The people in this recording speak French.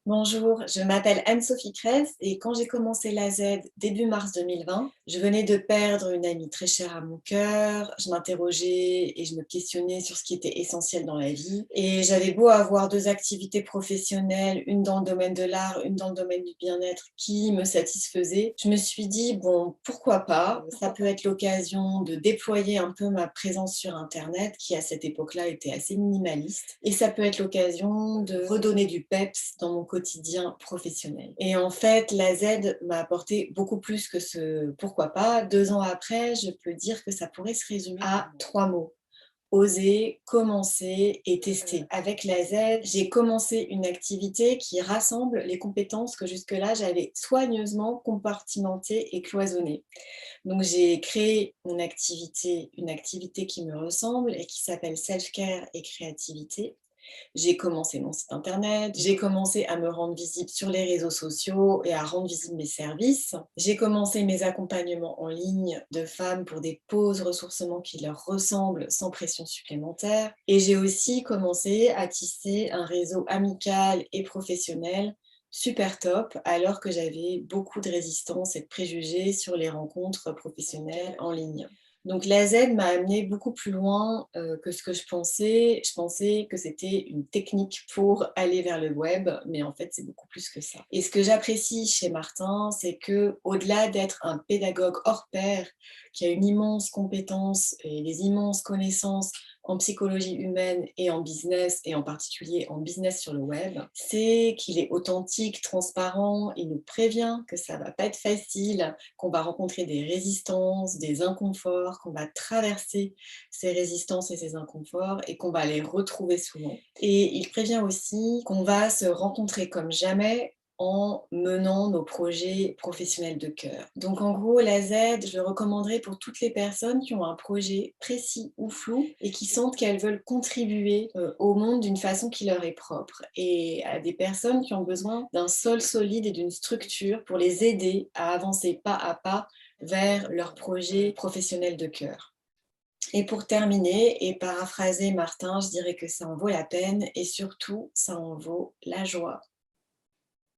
Bonjour, je m'appelle Anne-Sophie Cress et quand j'ai commencé la Z début mars 2020, je venais de perdre une amie très chère à mon cœur. Je m'interrogeais et je me questionnais sur ce qui était essentiel dans la vie. Et j'avais beau avoir deux activités professionnelles, une dans le domaine de l'art, une dans le domaine du bien-être qui me satisfaisaient. Je me suis dit, bon, pourquoi pas? Ça peut être l'occasion de déployer un peu ma présence sur Internet qui à cette époque-là était assez minimaliste. Et ça peut être l'occasion de redonner du peps dans mon quotidien professionnel. Et en fait, la Z m'a apporté beaucoup plus que ce pourquoi pas. 2 ans après, je peux dire que ça pourrait se résumer à 3 mots: oser, commencer et tester. Avec la Z, j'ai commencé une activité qui rassemble les compétences que jusque-là j'avais soigneusement compartimentées et cloisonnées. Donc j'ai créé une activité qui me ressemble et qui s'appelle Self-Care et Créativité. J'ai commencé mon site internet, j'ai commencé à me rendre visible sur les réseaux sociaux et à rendre visibles mes services. J'ai commencé mes accompagnements en ligne de femmes pour des pauses ressourcement qui leur ressemblent sans pression supplémentaire. Et j'ai aussi commencé à tisser un réseau amical et professionnel super top, alors que j'avais beaucoup de résistance et de préjugés sur les rencontres professionnelles en ligne. Donc la Z m'a amenée beaucoup plus loin, que ce que je pensais. Je pensais que c'était une technique pour aller vers le web, mais en fait, c'est beaucoup plus que ça. Et ce que j'apprécie chez Martin, c'est que, au-delà d'être un pédagogue hors pair, qui a une immense compétence et des immenses connaissances en psychologie humaine et en business, et en particulier en business sur le web, c'est qu'il est authentique, transparent, il nous prévient que ça va pas être facile, qu'on va rencontrer des résistances, des inconforts, qu'on va traverser ces résistances et ces inconforts et qu'on va les retrouver souvent. Et il prévient aussi qu'on va se rencontrer comme jamais en menant nos projets professionnels de cœur. Donc en gros, la Z, je le recommanderais pour toutes les personnes qui ont un projet précis ou flou et qui sentent qu'elles veulent contribuer au monde d'une façon qui leur est propre. Et à des personnes qui ont besoin d'un sol solide et d'une structure pour les aider à avancer pas à pas vers leur projet professionnel de cœur. Et pour terminer et paraphraser Martin, je dirais que ça en vaut la peine et surtout, ça en vaut la joie.